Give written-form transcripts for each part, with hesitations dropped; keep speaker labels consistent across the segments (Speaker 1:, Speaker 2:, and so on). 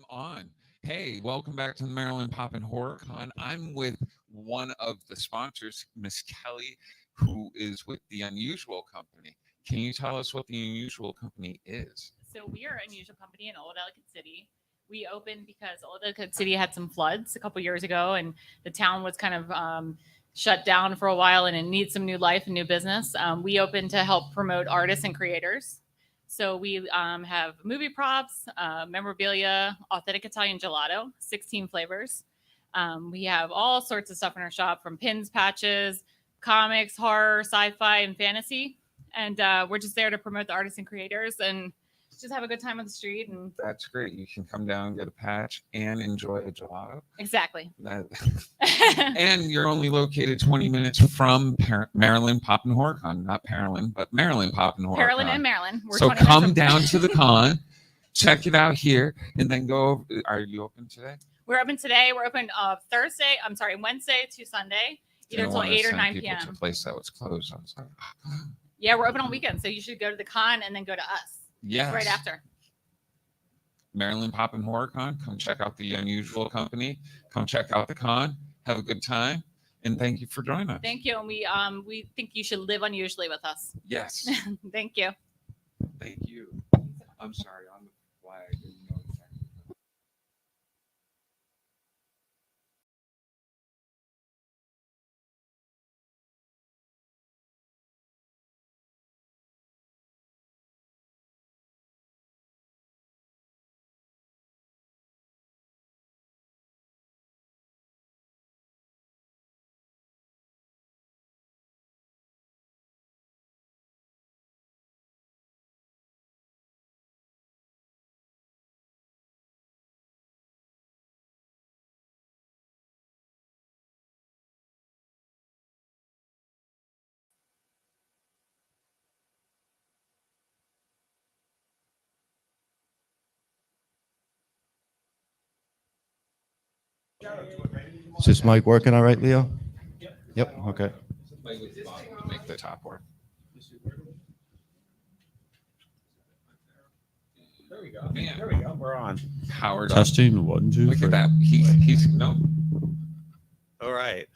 Speaker 1: I'm on. Hey, welcome back to the Maryland Pop and Horror Con. I'm with one of the sponsors, Miss Kelly, who is with the Unusual Company. Can you tell us what the Unusual Company is?
Speaker 2: So we are an unusual company in Old Ellicott City. We opened because Old Ellicott City had some floods a couple years ago, and the town was kind of shut down for a while, and it needs some new life and new business. We opened to help promote artists and creators. So we have movie props, memorabilia, authentic Italian gelato, 16 flavors. We have all sorts of stuff in our shop, from pins, patches, comics, horror, sci-fi, and fantasy. And we're just there to promote the artists and creators and just have a good time on the street. And
Speaker 1: That's great. You can come down, get a patch, and enjoy a gelato.
Speaker 2: exactly.
Speaker 1: And you're only located 20 minutes from Maryland Pop and Horror Con. Not Maryland, but Maryland Pop and Horror
Speaker 2: Carolyn
Speaker 1: Con.
Speaker 2: and Maryland.
Speaker 1: So come down to the con, check it out here, and then go. Are you open today?
Speaker 2: We're open today. We're open Wednesday to Sunday, either till 8 or 9 p.m.
Speaker 1: To a place that was closed. I was like,
Speaker 2: yeah, we're open on weekends, so you should go to the con and then go to us.
Speaker 1: Yes.
Speaker 2: Right after.
Speaker 1: Maryland Pop and Horror Con. Come check out the Unusual Company. Come check out the con. Have a good time. And thank you for joining us.
Speaker 2: Thank you. And we think you should live unusually with us.
Speaker 1: Yes.
Speaker 2: Thank you.
Speaker 1: Thank you. I'm sorry, on the flag. You know exactly.
Speaker 3: Is this mic working all right, Leo? Yep. Okay.
Speaker 1: Make the top work.
Speaker 4: There we go. Man. There we go. We're on.
Speaker 1: Howard.
Speaker 4: Testing 1, 2.
Speaker 1: Look at that. He's no.
Speaker 4: All right.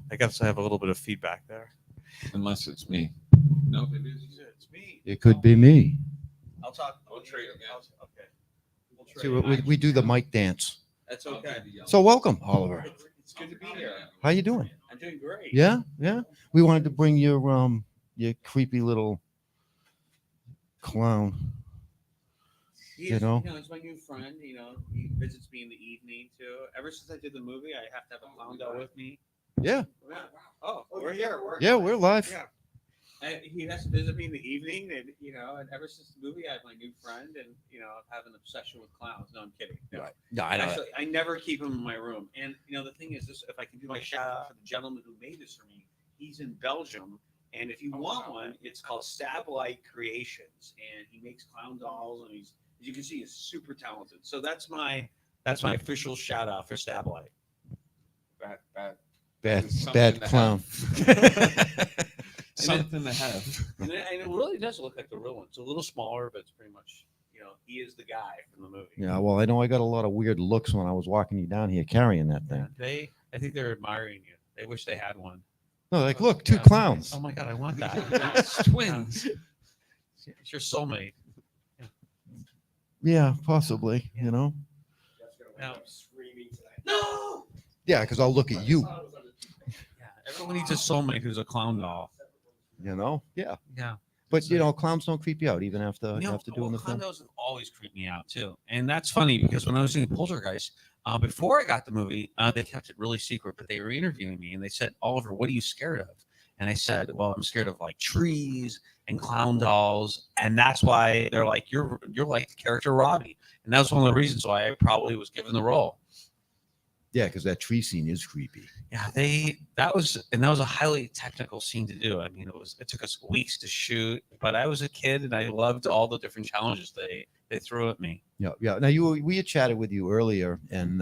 Speaker 4: I guess I have a little bit of feedback there.
Speaker 1: Unless it's me. No, it is.
Speaker 4: It's me.
Speaker 3: It could be me.
Speaker 4: I'll talk.
Speaker 1: We'll trade again.
Speaker 4: Okay. We'll
Speaker 3: See, we do the mic dance.
Speaker 4: That's okay.
Speaker 3: So welcome, Oliver.
Speaker 4: It's good to be here.
Speaker 3: How you doing?
Speaker 4: I'm doing great.
Speaker 3: Yeah, yeah. We wanted to bring your creepy little clown.
Speaker 4: He's my new friend. He visits me in the evening too. Ever since I did the movie, I have to have a clown doll with me.
Speaker 3: Yeah.
Speaker 4: Oh, we're here.
Speaker 3: We're live.
Speaker 4: Yeah. He has to visit me in the evening, and and ever since the movie, I have my new friend, and I have an obsession with clowns. No, I'm kidding. No,
Speaker 3: Right. No, I know.
Speaker 4: Actually, I never keep him in my room. And the thing is, this: if I can do my shout out for the gentleman who made this for me, he's in Belgium, and if you want one, it's called Stablight Creations, and he makes clown dolls, and as you can see, he's super talented. So that's my official shout out for Stablight.
Speaker 3: Bad clown.
Speaker 1: Something to have.
Speaker 4: And it really does look like the real one. It's a little smaller, but it's pretty much, he is the guy from the movie.
Speaker 3: Yeah, well, I know I got a lot of weird looks when I was walking you down here carrying that thing.
Speaker 4: I think they're admiring you. They wish they had one.
Speaker 3: No, like, look, two clowns.
Speaker 4: Oh my God, I want that.
Speaker 1: It's twins.
Speaker 4: It's your soulmate.
Speaker 3: Yeah, possibly,
Speaker 4: Now,
Speaker 3: No! Yeah, because I'll look at you.
Speaker 4: everyone needs a soulmate who's a clown doll.
Speaker 3: Yeah.
Speaker 4: Yeah.
Speaker 3: But, clowns don't creep you out even after doing the
Speaker 4: clown
Speaker 3: film.
Speaker 4: dolls always creep me out too. And that's funny because when I was doing Poltergeist, before I got the movie, they kept it really secret, but they were interviewing me and they said, Oliver, what are you scared of? And I said, well, I'm scared of like trees and clown dolls. And that's why they're like, you're like the character Robbie. And that was one of the reasons why I probably was given the role.
Speaker 3: Yeah, because that tree scene is creepy.
Speaker 4: Yeah, that was a highly technical scene to do. I mean, it took us weeks to shoot, but I was a kid and I loved all the different challenges they threw at me.
Speaker 3: Yeah, yeah. Now we had chatted with you earlier, and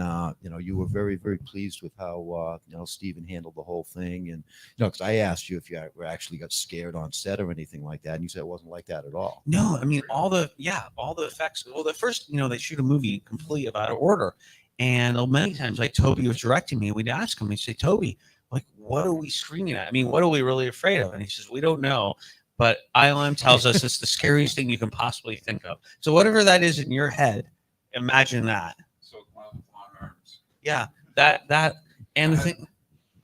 Speaker 3: you were very, very pleased with how Stephen handled the whole thing, and because I asked you if you actually got scared on set or anything like that, and you said it wasn't like that at all.
Speaker 4: No, I mean all the effects. Well, the first they shoot a movie completely out of order, and many times like Toby was directing me, we'd ask him, we'd say, Toby, like what are we screaming at? I mean, what are we really afraid of? And he says, we don't know. But ILM tells us it's the scariest thing you can possibly think of. So whatever that is in your head, imagine that.
Speaker 1: So long arms.
Speaker 4: Yeah, that and the thing.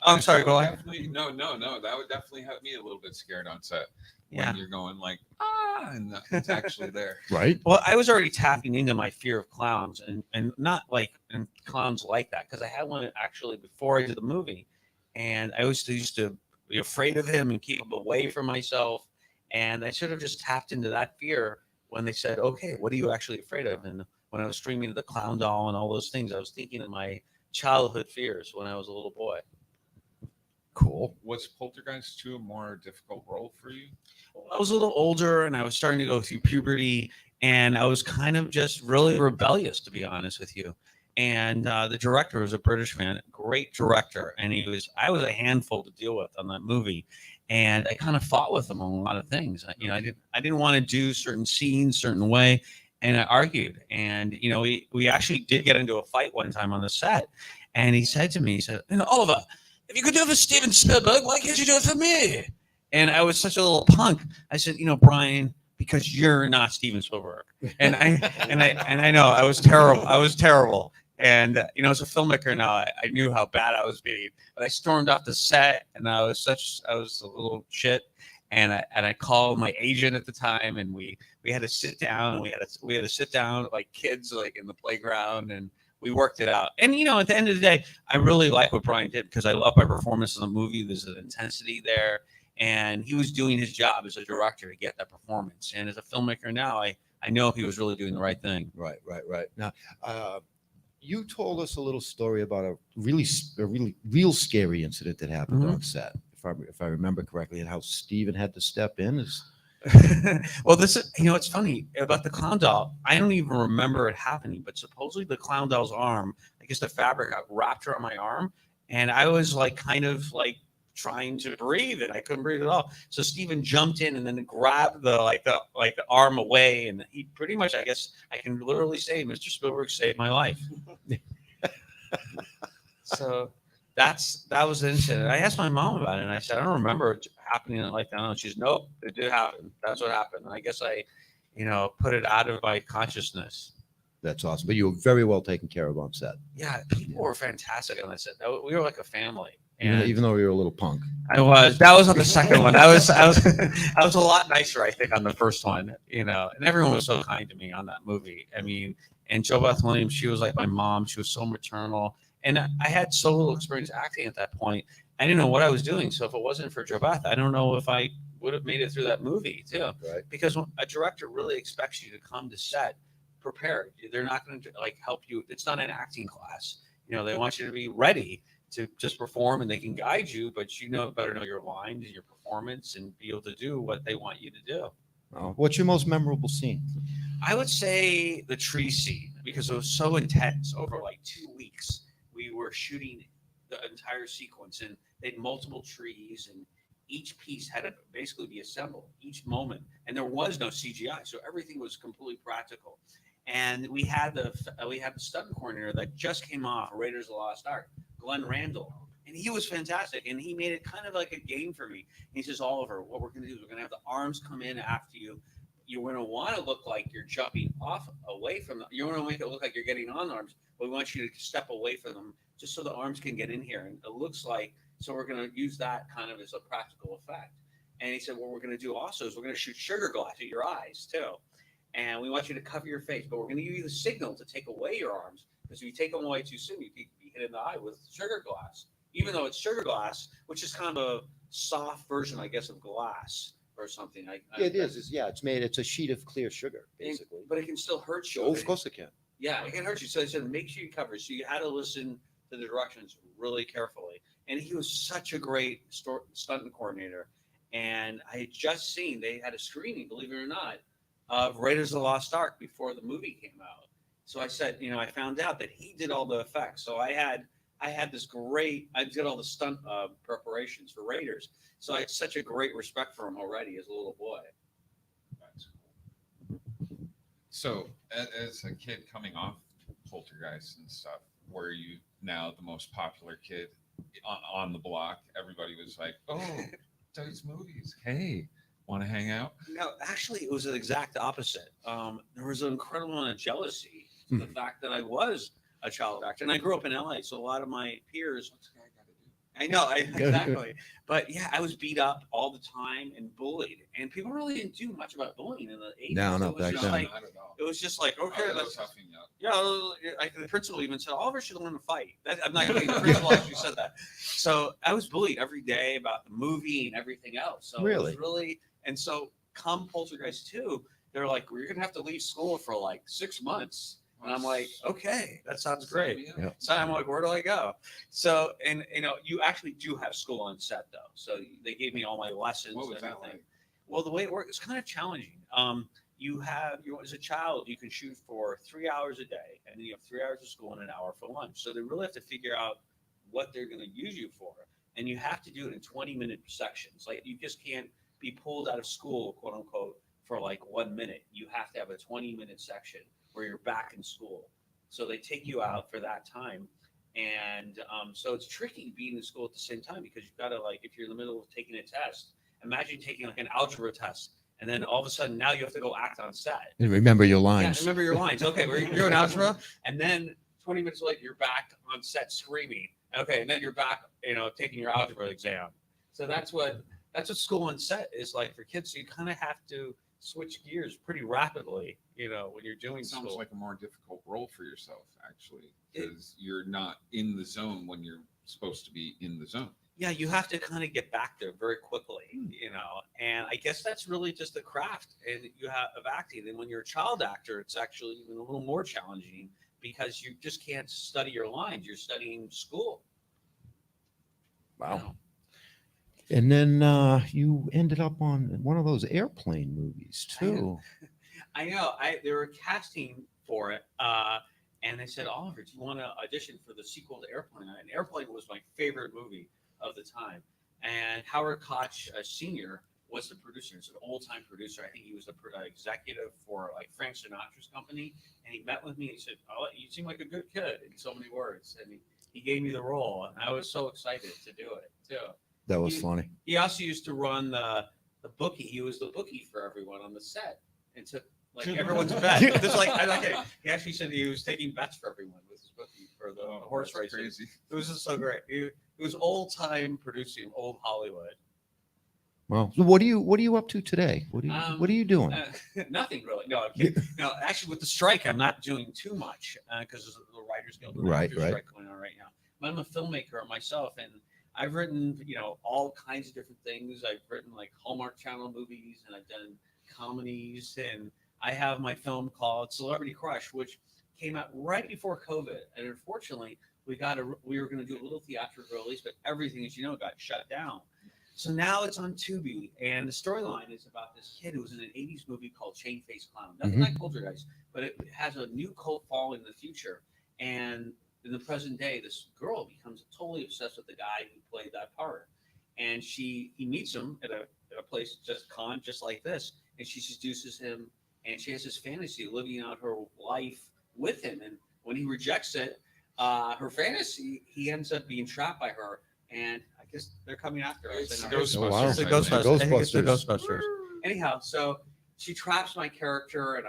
Speaker 4: Oh, I'm sorry. Go ahead.
Speaker 1: No. That would definitely have me a little bit scared on set.
Speaker 4: Yeah.
Speaker 1: When you're going like and it's actually there.
Speaker 3: Right.
Speaker 4: Well, I was already tapping into my fear of clowns, and not like and clowns like that, because I had one actually before I did the movie, and I always used to be afraid of him and keep him away from myself. And I should have just tapped into that fear when they said, okay, what are you actually afraid of? And when I was streaming the clown doll and all those things, I was thinking of my childhood fears when I was a little boy.
Speaker 3: Cool.
Speaker 1: Was Poltergeist 2 a more difficult role for you?
Speaker 4: I was a little older and I was starting to go through puberty, and I was kind of just really rebellious, to be honest with you. And the director was a British man, great director. And I was a handful to deal with on that movie. And I kind of fought with him on a lot of things. I didn't want to do certain scenes, certain way. And I argued. And, we actually did get into a fight one time on the set. And he said to me, Oliver, if you could do it for Steven Spielberg, why can't you do it for me? And I was such a little punk. I said, Brian, because you're not Steven Spielberg. And I know I was terrible. And, as a filmmaker now, I knew how bad I was being. But I stormed off the set, and I was a little shit. And I called my agent at the time, and we had to sit down. We had to sit down like kids, like in the playground, and we worked it out. And, at the end of the day, I really like what Brian did, because I love my performance in the movie. There's an intensity there. And he was doing his job as a director to get that performance. And as a filmmaker now, I know he was really doing the right thing.
Speaker 3: Right. Now, you told us a little story about a really real scary incident that happened on set, if I remember correctly, and how Steven had to step in.
Speaker 4: Well, this is, it's funny about the clown doll. I don't even remember it happening, but supposedly the clown doll's arm, I guess the fabric got wrapped around my arm, and I was like kind of like trying to breathe, and I couldn't breathe at all. So Steven jumped in and then grabbed the arm away, and he pretty much, I guess I can literally say, Mr. Spielberg saved my life. So that was the incident. I asked my mom about it, and I said, I don't remember it happening like that. And she's, nope, it did happen. That's what happened. And I guess I, put it out of my consciousness.
Speaker 3: That's awesome. But you were very well taken care of on set.
Speaker 4: Yeah, people were fantastic on that set. We were like a family.
Speaker 3: And even though you were a little punk.
Speaker 4: I was. That was on the second one. I was a lot nicer, I think, on the first one. And everyone was so kind to me on that movie. I mean, and Jo Beth Williams, she was like my mom. She was so maternal. And I had so little experience acting at that point. I didn't know what I was doing. So if it wasn't for Jo Beth, I don't know if I would have made it through that movie too.
Speaker 3: Right.
Speaker 4: Because a director really expects you to come to set prepared. They're not going to help you. It's not an acting class. They want you to be ready to just perform, and they can guide you, but better know your lines and your performance and be able to do what they want you to do.
Speaker 3: What's your most memorable scene?
Speaker 4: I would say the tree scene, because it was so intense. Over like 2 weeks, we were shooting the entire sequence, and they had multiple trees, and each piece had to basically be assembled each moment, and there was no CGI, so everything was completely practical. And we had the stunt coordinator that just came off Raiders of the Lost Ark, Glenn Randall, and he was fantastic, and he made it kind of like a game for me. And he says, Oliver, what we're going to do is we're going to have the arms come in after you. You're going to want to look like you're jumping off away from them. You want to make it look like you're getting on arms, but we want you to step away from them just so the arms can get in here. And it looks like, so we're going to use that kind of as a practical effect. And he said, what we're going to do also is we're going to shoot sugar glass at your eyes too. And we want you to cover your face, but we're going to give you the signal to take away your arms, because if you take them away too soon, you could be hit in the eye with sugar glass. Even though it's sugar glass, which is kind of a soft version, I guess, of glass or something.
Speaker 3: It is. It's a sheet of clear sugar, basically.
Speaker 4: But it can still hurt you.
Speaker 3: Oh, of course it can.
Speaker 4: Yeah, it can hurt you. So they said, make sure you cover. So you had to listen to the directions really carefully. And he was such a great stunt coordinator. And I had just seen they had a screening, believe it or not, of Raiders of the Lost Ark before the movie came out. So I said, I found out that he did all the effects. So I had this great, I did all the stunt preparations for Raiders. So I had such a great respect for him already as a little boy.
Speaker 1: That's cool. So, as a kid coming off Poltergeist and stuff, were you now the most popular kid on the block? Everybody was like, "Oh, those movies. Hey, want to hang out?"
Speaker 4: No, actually, it was the exact opposite. There was an incredible amount of jealousy to the fact that I was a child actor, and I grew up in LA, so a lot of my peers.
Speaker 1: What's the guy got to do?
Speaker 4: I know, exactly. But yeah, I was beat up all the time and bullied, and people really didn't do much about bullying in the 80s.
Speaker 3: No,
Speaker 4: It was
Speaker 3: back
Speaker 4: just
Speaker 3: then.
Speaker 4: like,
Speaker 1: I don't know.
Speaker 4: it was just like, okay,
Speaker 1: Oh,
Speaker 4: let's.
Speaker 1: that's toughening up.
Speaker 4: Yeah, the principal even said Oliver should learn to fight. I'm not kidding. The principal actually said that. So I was bullied every day about the movie and everything else. So it was really, and so come Poltergeist 2, they're like, "We're gonna have to leave school for like 6 months." And I'm like, okay, that sounds great.
Speaker 1: Yeah.
Speaker 4: So I'm like, where do I go? So, and you actually do have school on set though. So they gave me all my lessons.
Speaker 1: What was
Speaker 4: and
Speaker 1: that
Speaker 4: everything.
Speaker 1: like?
Speaker 4: Well, the way it works, it's kind of challenging. As a child, you can shoot for 3 hours a day, and then you have 3 hours of school and an hour for lunch. So they really have to figure out what they're going to use you for, and you have to do it in 20-minute sections. Like you just can't be pulled out of school, quote unquote, for like 1 minute. You have to have a 20-minute section where you're back in school. So they take you out for that time. And so it's tricky being in school at the same time because you've got to, like, if you're in the middle of taking a test, imagine taking like an algebra test. And then all of a sudden now you have to go act on set.
Speaker 3: And remember your
Speaker 4: Yeah,
Speaker 3: lines.
Speaker 4: remember your lines. Okay, you're doing algebra. And then 20 minutes later, you're back on set screaming. Okay, and then you're back, taking your algebra exam. So that's what school on set is like for kids. So you kind of have to switch gears pretty rapidly, when you're doing
Speaker 1: It sounds
Speaker 4: school.
Speaker 1: like a more difficult role for yourself, actually, because you're not in the zone when you're supposed to be in the zone.
Speaker 4: Yeah, you have to kind of get back there very quickly, and I guess that's really just the craft of acting. And when you're a child actor, it's actually even a little more challenging because you just can't study your lines. You're studying school.
Speaker 3: Wow. And then you ended up on one of those airplane movies too.
Speaker 4: I know. They were casting for it, and they said, "Oliver, do you want to audition for the sequel to Airplane?" And Airplane was my favorite movie of the time. And Howard Koch Sr. was the producer. He's an old-time producer. I think he was the executive for like Frank Sinatra's company. And he met with me and he said, "Oh, you seem like a good kid," in so many words. And he gave me the role, and I was so excited to do it too.
Speaker 3: That was funny.
Speaker 4: He also used to run the bookie. He was the bookie for everyone on the set and took like everyone's bet. He actually said he was taking bets for everyone with his bookie for the horse
Speaker 1: That's
Speaker 4: races.
Speaker 1: crazy.
Speaker 4: It was just so great. It was old time producing, old Hollywood.
Speaker 3: Well, so what are you up to today? What are you doing?
Speaker 4: Nothing really. No, I'm kidding. No, actually, with the strike, I'm not doing too much because there's the Writers Guild and
Speaker 3: Right,
Speaker 4: Actors
Speaker 3: right.
Speaker 4: strike going on right now. But I'm a filmmaker myself, and I've written, all kinds of different things. I've written like Hallmark Channel movies, and I've done comedies, and I have my film called Celebrity Crush, which came out right before COVID, and unfortunately, we were going to do a little theatrical release, but everything, as you know, got shut down. So now it's on Tubi, and the storyline is about this kid who was in an 80s movie called Chain Face Clown. Nothing like Poltergeist, but it has a new cult following in the future. And in the present day, this girl becomes totally obsessed with the guy who played that part. And he meets him at a place just like this, and she seduces him, and she has this fantasy of living out her life with him. And when he rejects it, her fantasy, he ends up being trapped by her, and I guess they're coming after us.
Speaker 1: It's
Speaker 4: And
Speaker 1: Ghostbusters.
Speaker 3: wow.
Speaker 4: It's the
Speaker 3: It's
Speaker 4: Ghostbusters. I think it's the
Speaker 3: Ghostbusters.
Speaker 4: Ghostbusters. Anyhow, so she traps my character, and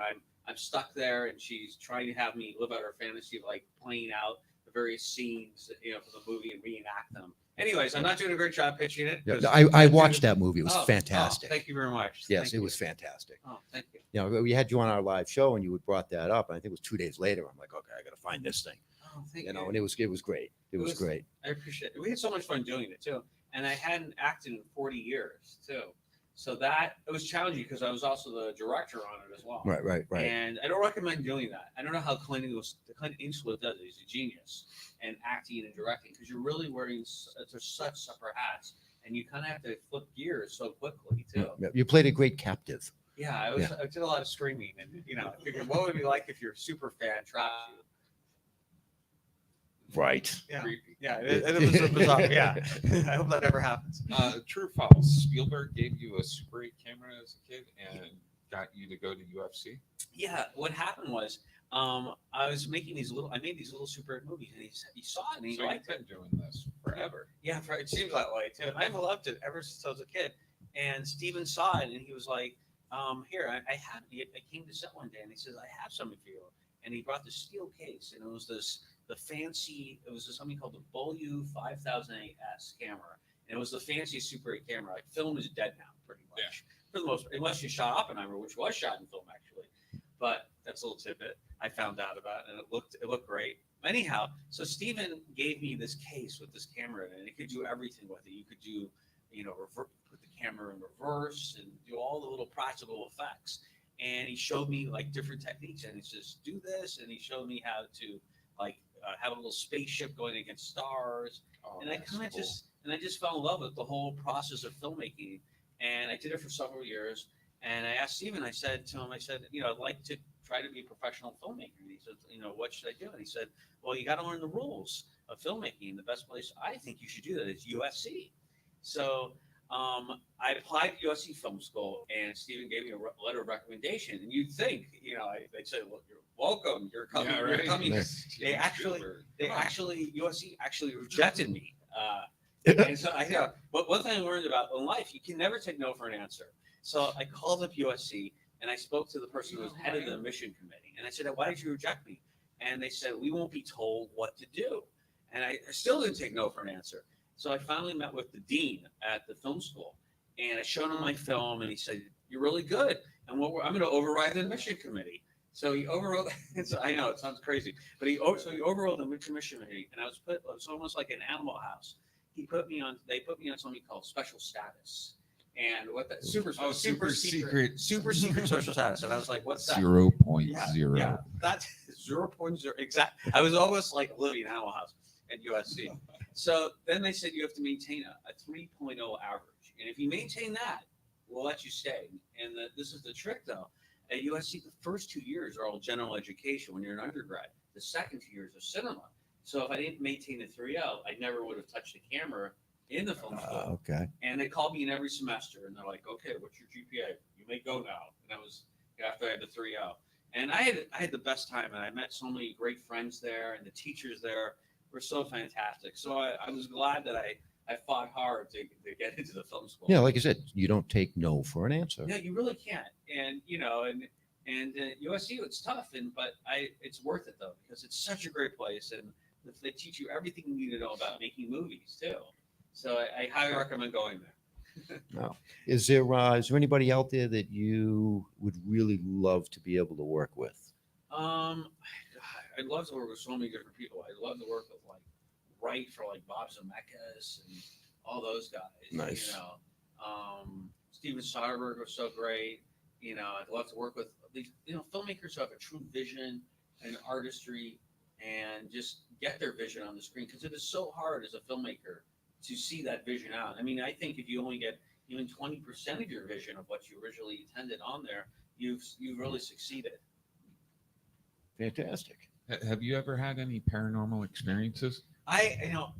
Speaker 4: I'm stuck there, and she's trying to have me live out her fantasy of like playing out the various scenes, for the movie and reenact them. Anyways, I'm not doing a great job pitching it.
Speaker 3: Yeah, I watched that movie. It was fantastic.
Speaker 4: Thank you very much.
Speaker 3: Yes,
Speaker 4: Thank
Speaker 3: it
Speaker 4: you.
Speaker 3: was fantastic.
Speaker 4: Oh, thank you.
Speaker 3: We had you on our live show, and you had brought that up. And I think it was 2 days later. I'm like, okay, I got to find this thing.
Speaker 4: Oh, thank
Speaker 3: And it was great. It was great.
Speaker 4: I appreciate it. We had so much fun doing it too. And I hadn't acted in 40 years too. So that it was challenging because I was also the director on it as well.
Speaker 3: Right.
Speaker 4: And I don't recommend doing that. I don't know how Clint Eastwood does it. He's a genius in acting and directing because you're really wearing such separate hats, and you kind of have to flip gears so quickly too.
Speaker 3: You played a great captive.
Speaker 4: Yeah, I did a lot of screaming, and I figured, what would it be like if your super fan trapped you?
Speaker 3: Right.
Speaker 4: Yeah,
Speaker 1: Creepy.
Speaker 4: yeah, it was bizarre. Yeah, I hope that never happens.
Speaker 1: True or false? Spielberg gave you a Super 8 camera as a kid and got you to go to UFC.
Speaker 4: Yeah, what happened was, I was making I made these little Super 8 movies, and he saw it and he
Speaker 1: So you've
Speaker 4: liked it.
Speaker 1: been doing this forever.
Speaker 4: Yeah, it seems that way too. I've loved it ever since I was a kid. And Steven saw it, and he was like, "Here, I have." I came to set one day, and he says, "I have something for you." And he brought this steel case, and it was something called the Beaulieu 5008S camera. And it was the fancy Super 8 camera. Like, film is dead now, pretty much.
Speaker 1: Yeah.
Speaker 4: For the most part, unless you shot Oppenheimer, which was shot in film actually. But that's a little tidbit I found out about, and it looked great. Anyhow, so Steven gave me this case with this camera in it, and it could do everything with it. You could do, put the camera in reverse and do all the little practical effects. And he showed me like different techniques, and he says, "Do this," and he showed me how to have a little spaceship going against stars.
Speaker 1: Oh,
Speaker 4: And I
Speaker 1: that's
Speaker 4: kind of
Speaker 1: cool.
Speaker 4: I just fell in love with the whole process of filmmaking. And I did it for several years. And I asked Steven, I said to him, I'd like to try to be a professional filmmaker. And he said, what should I do? And he said, well, you got to learn the rules of filmmaking. The best place I think you should do that is USC. So I applied to USC Film School, and Steven gave me a letter of recommendation. And you'd think, they'd say, well, you're welcome. You're coming.
Speaker 1: Yeah,
Speaker 4: You're
Speaker 1: right.
Speaker 4: coming.
Speaker 1: Nice.
Speaker 4: USC actually rejected me. And so but one thing I learned about in life, you can never take no for an answer. So I called up USC, and I spoke to the person who was head of the admission committee. And I said, why did you reject me? And they said, we won't be told what to do. And I still didn't take no for an answer. So I finally met with the dean at the film school, and I showed him my film, and he said, you're really good. And I'm going to override the admission committee. So he overrode. I know it sounds crazy, but he overrode the admission committee, and it was almost like an Animal House. They put me on something called special status, and what that super secret special status. And I was like, what's that?
Speaker 1: 0.0.
Speaker 4: Yeah, that's 0.0 exact. I was almost like living in Animal House at USC. So then they said you have to maintain a 3.0 average, and if you maintain that, we'll let you stay. And this is the trick, though. At USC, the first 2 years are all general education when you're an undergrad. The second 2 years are cinema. So if I didn't maintain the 3.0, I never would have touched the camera in the film school.
Speaker 3: Okay.
Speaker 4: And they called me in every semester, and they're like, okay, what's your GPA? You may go now. And that was after I had the 3.0. And I had the best time, and I met so many great friends there, and the teachers there were so fantastic. So I was glad that I fought hard to get into the film school.
Speaker 3: Yeah, like I said, you don't take no for an answer.
Speaker 4: No, you really can't. And USC, it's tough, but it's worth it though, because it's such a great place, and they teach you everything you need to know about making movies too. So I highly recommend going there.
Speaker 3: No. Is there anybody out there that you would really love to be able to work with?
Speaker 4: I'd love to work with so many different people. I'd love to work with write for Bob Zemeckis and all those guys.
Speaker 3: Nice.
Speaker 4: Steven Soderbergh was so great. I'd love to work with these filmmakers who have a true vision and artistry, and just get their vision on the screen, because it is so hard as a filmmaker to see that vision out. I mean, I think if you only get even 20% of your vision of what you originally intended on there, you've really succeeded.
Speaker 3: Fantastic.
Speaker 1: Have you ever had any paranormal experiences?
Speaker 4: I know.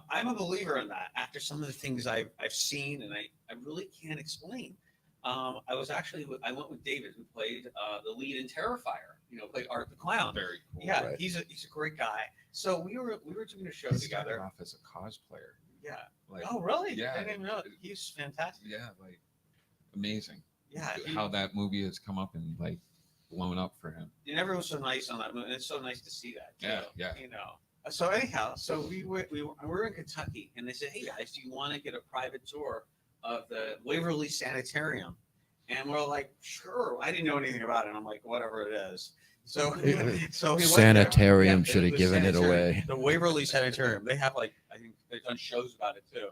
Speaker 4: I'm a believer in that. After some of the things I've seen, and I really can't explain. I went with David, who played the lead in Terrifier. Played Art the Clown.
Speaker 1: Very cool.
Speaker 4: Yeah,
Speaker 3: right.
Speaker 4: He's a great guy. So we were doing a show
Speaker 1: He started
Speaker 4: together.
Speaker 1: off as a cosplayer.
Speaker 4: Yeah.
Speaker 1: Like,
Speaker 4: Oh, really?
Speaker 1: Yeah.
Speaker 4: I didn't know. He's fantastic.
Speaker 1: yeah, amazing.
Speaker 4: Yeah.
Speaker 1: How that movie has come up and blown up for him.
Speaker 4: And everyone's so nice on that movie. And it's so nice to see that. Too,
Speaker 1: Yeah.
Speaker 4: So anyhow, we were in Kentucky, and they said, "Hey guys, do you want to get a private tour of the Waverly Sanitarium?" And we're like, "Sure." I didn't know anything about it. I'm like, "Whatever it is." So we went there.
Speaker 3: Sanitarium should have
Speaker 4: the
Speaker 3: given it
Speaker 4: sanitarium,
Speaker 3: away.
Speaker 4: The Waverly Sanitarium. They have I think they've done shows about it too,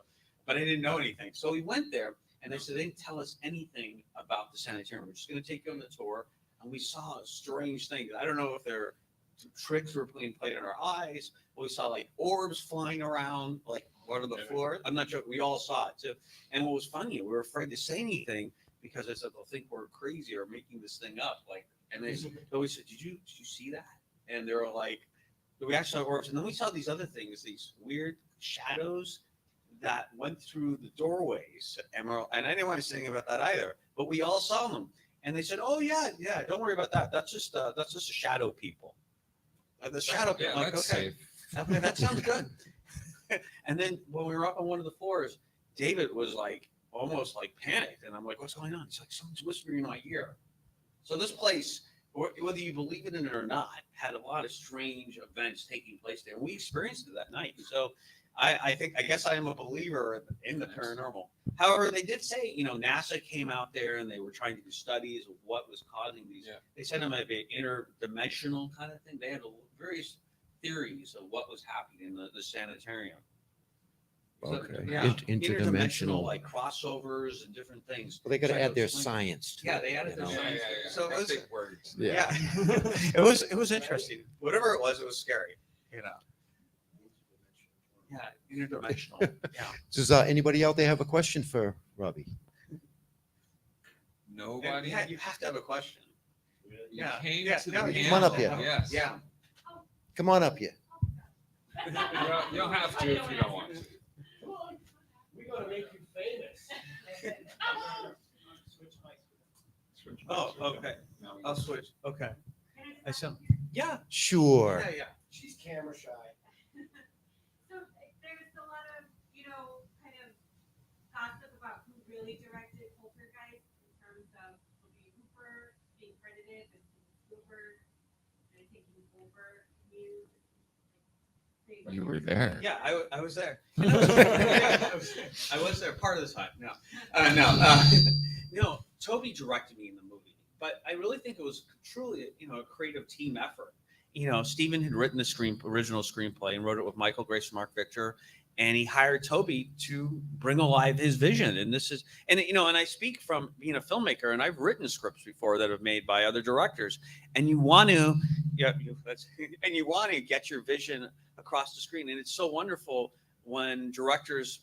Speaker 4: but I didn't know anything. So we went there, And they said they didn't tell us anything about the sanitarium. We're just going to take you on the tour. And we saw strange things. I don't know if they're tricks were being played in our eyes. We saw like orbs flying around, like on the floor. I'm not sure. We all saw it too. And what was funny, we were afraid to say anything because I said they'll think we're crazy or making this thing up. Like, and they always said, "Did you see that?" And they were like, "We actually saw orbs." And then we saw these other things, these weird shadows that went through the doorways. And I didn't want to say anything about that either. But we all saw them. And they said, "Oh yeah, don't worry about that. That's just a shadow people." The shadow people.
Speaker 1: Yeah,
Speaker 4: I'm like,
Speaker 1: that's
Speaker 4: okay.
Speaker 1: safe.
Speaker 4: Okay, that sounds good. And then when we were up on one of the floors, David was like almost like panicked, and I'm like, "What's going on?" He's like, "Someone's whispering in my ear." So this place, whether you believe it in it or not, had a lot of strange events taking place there. We experienced it that night. So I guess I am a believer in the paranormal. However, they did say, NASA came out there and they were trying to do studies of what was causing these.
Speaker 1: Yeah.
Speaker 4: They said it might be an interdimensional kind of thing. They had various theories of what was happening in the sanitarium. So,
Speaker 3: Okay.
Speaker 4: yeah,
Speaker 3: Interdimensional.
Speaker 4: like crossovers and different things.
Speaker 3: Well, they got to
Speaker 4: Trying
Speaker 3: add their
Speaker 4: explain-
Speaker 3: science to
Speaker 4: Yeah,
Speaker 3: it.
Speaker 4: they added
Speaker 3: you
Speaker 4: their
Speaker 3: know?
Speaker 4: science. So it
Speaker 1: That's
Speaker 4: was-
Speaker 1: big words.
Speaker 3: Yeah.
Speaker 4: it was interesting. Whatever it was scary. Yeah, interdimensional. Yeah.
Speaker 3: Does anybody out there have a question for Robbie?
Speaker 1: Nobody.
Speaker 4: Yeah, you have to have a question.
Speaker 1: You
Speaker 4: Yeah.
Speaker 1: came
Speaker 4: Yeah,
Speaker 1: to
Speaker 4: no,
Speaker 1: the
Speaker 4: you
Speaker 3: Come on up
Speaker 1: panel.
Speaker 3: here.
Speaker 1: Yes.
Speaker 4: Yeah.
Speaker 3: Come on up here.
Speaker 1: You don't have to if you don't want to.
Speaker 5: We're gonna make you famous.
Speaker 4: Oh, okay. I'll switch. Okay. I said, yeah.
Speaker 3: Sure.
Speaker 4: Yeah, yeah.
Speaker 5: She's camera shy.
Speaker 6: So there's a lot of, kind of gossip about who really directed Poltergeist in terms of Toby Hooper being credited with Hooper and taking over
Speaker 1: You were there.
Speaker 4: Yeah, I was there. I was there part of the time. No, Toby directed me in the movie, but I really think it was truly, a creative team effort. Steven had written the original screenplay and wrote it with Michael Grace, Mark Victor, and he hired Toby to bring alive his vision. And this is, and I speak from being a filmmaker, and I've written scripts before that have made by other directors, and you want to, and you want to get your vision across the screen. And it's so wonderful when directors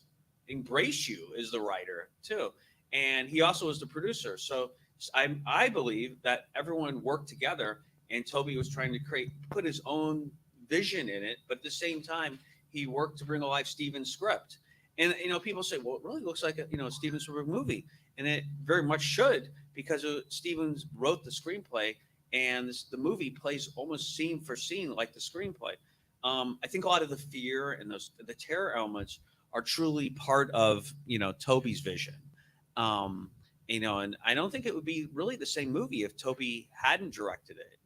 Speaker 4: embrace you as the writer too. And he also was the producer. So I believe that everyone worked together, and Toby was trying to put his own vision in it, but at the same time, he worked to bring alive Steven's script. And, people say, well, it really looks like a, Steven Spielberg movie. And it very much should, because Stevens wrote the screenplay, and the movie plays almost scene for scene like the screenplay. I think a lot of the fear and the terror elements are truly part of, Toby's vision. And I don't think it would be really the same movie if Toby hadn't directed it,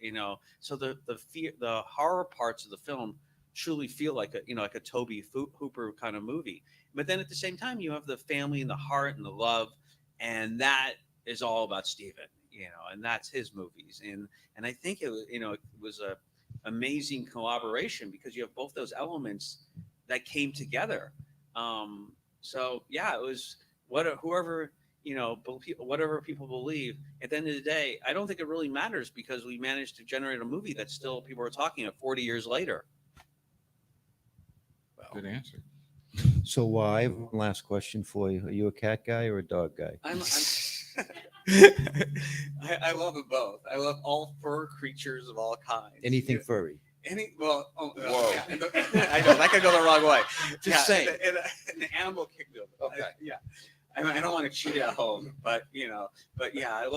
Speaker 4: So the fear, the horror parts of the film truly feel like a Toby Hooper kind of movie. But then at the same time, you have the family and the heart and the love, and that is all about Steven, and that's his movies. And I think it was a amazing collaboration because you have both those elements that came together. So yeah, it was whoever, whatever people believe, at the end of the day, I don't think it really matters because we managed to generate a movie that still people are talking about 40 years later.
Speaker 1: Good answer.
Speaker 3: So I have one last question for you. Are you a cat guy or a dog guy?
Speaker 4: I love them both. I love all fur creatures of all kinds.
Speaker 3: Anything furry?
Speaker 4: Whoa.
Speaker 1: Whoa.
Speaker 4: I know that could go the wrong way.
Speaker 3: Just saying.
Speaker 4: An animal kingdom.
Speaker 3: Okay.
Speaker 4: I don't want to cheat at home, but yeah, I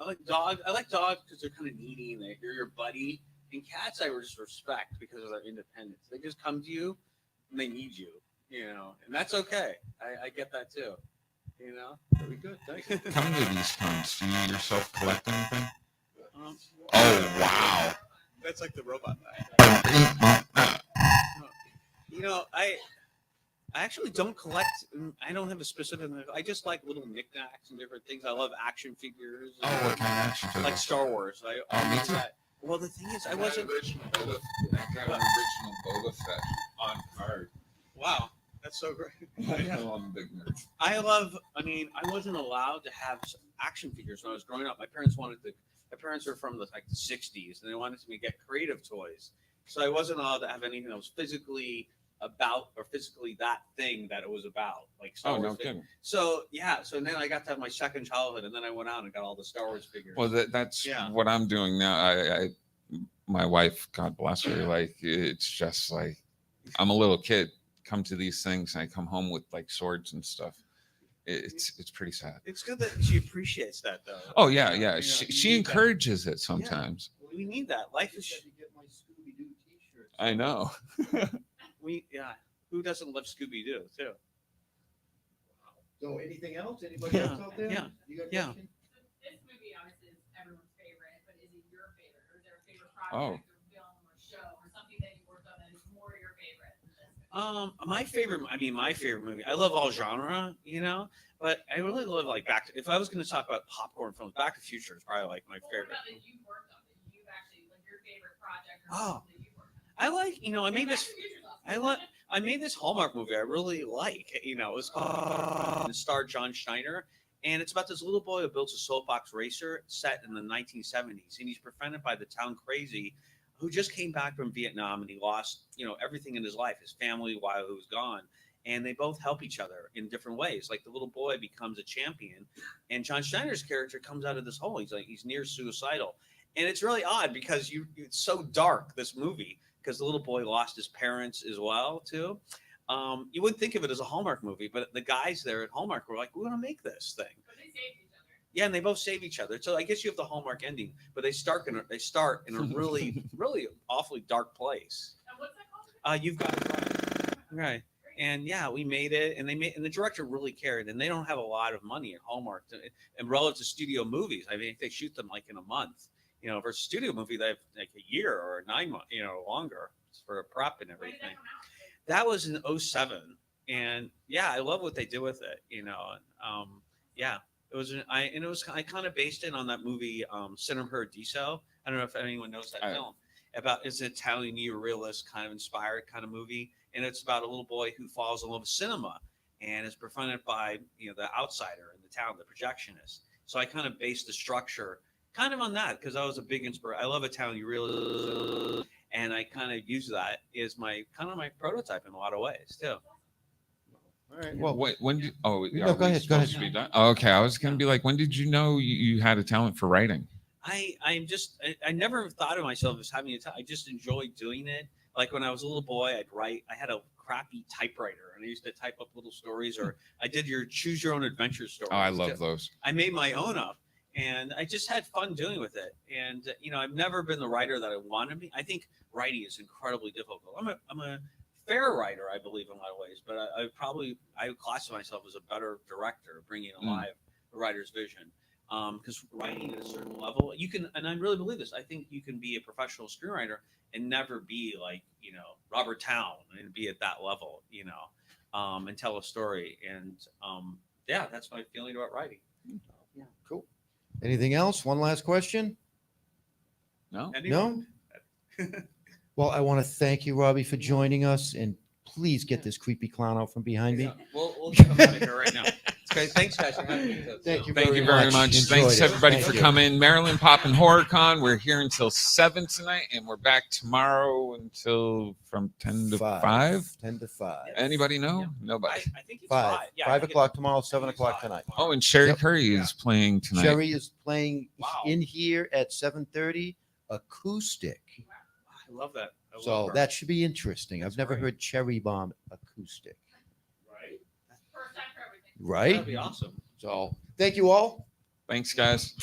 Speaker 4: like dogs. I like dogs because they're kind of needy and they're your buddy. And cats, I just respect because of their independence. They just come to you and they need you, and that's okay. I get that too. Very good. Thank you.
Speaker 1: Coming to these times, do you yourself collect anything?
Speaker 4: Um,
Speaker 1: Oh, wow.
Speaker 4: That's like the robot.
Speaker 1: Oh,
Speaker 4: I actually don't collect. I don't have a specific. I just like little knickknacks and different things. I love action figures.
Speaker 1: what kind of action figures?
Speaker 4: Like Star Wars.
Speaker 1: Me too.
Speaker 4: Well, the thing is, I
Speaker 1: got
Speaker 4: wasn't.
Speaker 1: an original Boba Fett on card.
Speaker 4: Wow, That's so great.
Speaker 1: I know I'm a big nerd.
Speaker 4: I wasn't allowed to have action figures when I was growing up. My parents were from the 60s, and they wanted me to get creative toys. So I wasn't allowed to have anything that was physically about or physically that thing that it was about, like Star
Speaker 1: Oh,
Speaker 4: Wars
Speaker 1: no
Speaker 4: figures.
Speaker 1: kidding.
Speaker 4: So yeah, so then I got to have my second childhood, and then I went out and got all the Star Wars figures.
Speaker 1: Well, that's
Speaker 4: Yeah.
Speaker 1: what I'm doing now. My wife, God bless her, like it's just like I'm a little kid. Come to these things, and I come home with like swords and stuff. It's pretty sad.
Speaker 4: It's good that she appreciates that, though.
Speaker 1: Oh yeah,
Speaker 4: You
Speaker 1: yeah.
Speaker 4: know,
Speaker 1: She,
Speaker 4: you
Speaker 1: she
Speaker 4: need that.
Speaker 1: encourages it sometimes.
Speaker 4: We need that. Life is.
Speaker 1: I know.
Speaker 4: Who doesn't love Scooby Doo too?
Speaker 3: So anything else? Anybody
Speaker 4: Yeah,
Speaker 3: else out there?
Speaker 4: yeah,
Speaker 3: You got a
Speaker 4: yeah.
Speaker 3: question?
Speaker 6: This movie obviously is everyone's favorite, but is it your favorite, or is there a favorite
Speaker 1: Oh.
Speaker 6: project or film or show or something that you worked on that is more your favorite than this movie?
Speaker 4: My favorite movie. I love all genre, but I really love like if I was going to talk about popcorn films, Back to the Future is probably like my
Speaker 6: What
Speaker 4: favorite.
Speaker 6: about that you worked on that you've actually like your favorite project or
Speaker 4: Oh.
Speaker 6: something that you worked on?
Speaker 4: I like, I made
Speaker 6: Back
Speaker 4: this.
Speaker 6: to the Future's awesome.
Speaker 4: I made this Hallmark movie I really like. It was called. It starred John Schneider, and it's about this little boy who builds a soapbox racer set in the 1970s, and he's befriended by the town crazy, who just came back from Vietnam, and he lost, everything in his life, his family while he was gone, and they both help each other in different ways. Like the little boy becomes a champion, and John Schneider's character comes out of this hole. He's near suicidal, and it's really odd because it's so dark, this movie. Because the little boy lost his parents as well too. You wouldn't think of it as a Hallmark movie, but the guys there at Hallmark were like, "We want to make this thing."
Speaker 6: But they saved each other.
Speaker 4: Yeah, and they both save each other. So I guess you have the Hallmark ending, but they start in a really, really awfully dark place.
Speaker 6: And what's that called?
Speaker 4: You've got it right. And yeah, we made it, and the director really cared. And they don't have a lot of money at Hallmark, and relative to studio movies, I mean, they shoot them like in a month. Versus studio movie, they have like a year or 9 months, longer for a prop and
Speaker 6: When did
Speaker 4: everything.
Speaker 6: that come out?
Speaker 4: That was in 2007, and yeah, I love what they do with it. Yeah, it was. I kind of based it on that movie, Cinema Paradiso. I don't know if anyone knows that film. It's an Italian neorealist kind of inspired kind of movie, and it's about a little boy who falls in love with cinema and is befriended by the outsider in the town, the projectionist. So I kind of based the structure kind of on that because I was a big inspiration. I love Italian realism, and I kind of use that as my prototype in a lot of ways too.
Speaker 3: All right.
Speaker 1: Well,
Speaker 3: Well,
Speaker 1: when did? Oh,
Speaker 3: No,
Speaker 1: are
Speaker 3: go
Speaker 1: we
Speaker 3: ahead, go
Speaker 1: supposed to be done? Oh, okay, I was gonna be like, when did you know you had a talent for writing?
Speaker 4: I never thought of myself as having a talent. I just enjoyed doing it. Like when I was a little boy, I'd write. I had a crappy typewriter, and I used to type up little stories, or I did your choose your own adventure stories.
Speaker 1: Oh, I love those.
Speaker 4: I made my own up, and I just had fun doing with it. And I've never been the writer that I want to be. I think writing is incredibly difficult. I'm a fair writer, I believe, in a lot of ways, but I would classify myself as a better director, bringing alive a writer's vision. Because writing at a certain level, you can, and I really believe this. I think you can be a professional screenwriter and never be like Robert Towne and be at that level, and tell a story. And yeah, that's my feeling about writing.
Speaker 3: cool. Anything else? One last question?
Speaker 1: No.
Speaker 4: Anyone?
Speaker 3: No? Well, I want to thank you, Robbie, for joining us, and please get this creepy clown out from behind me.
Speaker 4: Yeah, we'll get him out of here right now. Okay, thanks, guys. For having me.
Speaker 3: Thank you
Speaker 1: Thank
Speaker 3: very
Speaker 1: you very
Speaker 3: much.
Speaker 1: much.
Speaker 3: Enjoyed
Speaker 1: Thanks
Speaker 3: it.
Speaker 1: everybody
Speaker 3: Thank
Speaker 1: for
Speaker 3: you.
Speaker 1: coming. Maryland Poppin' HorrorCon. We're here until 7 tonight, and we're back tomorrow until from 10 to 5.
Speaker 3: 10 to 5.
Speaker 1: Anybody know?
Speaker 4: Yeah.
Speaker 1: Nobody.
Speaker 4: I think it's
Speaker 3: 5.
Speaker 4: Yeah,
Speaker 3: 5
Speaker 4: I think
Speaker 3: o'clock
Speaker 4: it's-
Speaker 3: tomorrow,
Speaker 4: I
Speaker 3: 7
Speaker 4: think it's
Speaker 3: o'clock
Speaker 4: 5
Speaker 3: tonight.
Speaker 1: Oh, and Sherry
Speaker 3: Yep.
Speaker 1: Curry is playing tonight.
Speaker 3: Sherry is playing
Speaker 4: Wow.
Speaker 3: in here at 7:30 acoustic.
Speaker 4: I love that. I love
Speaker 3: So
Speaker 4: her.
Speaker 3: that should be interesting.
Speaker 4: That's
Speaker 3: I've never
Speaker 4: great.
Speaker 3: heard Cherry Bomb acoustic.
Speaker 4: right.
Speaker 6: First time for everything.
Speaker 3: Right?
Speaker 4: That'd be awesome.
Speaker 3: So thank you all.
Speaker 1: Thanks, guys.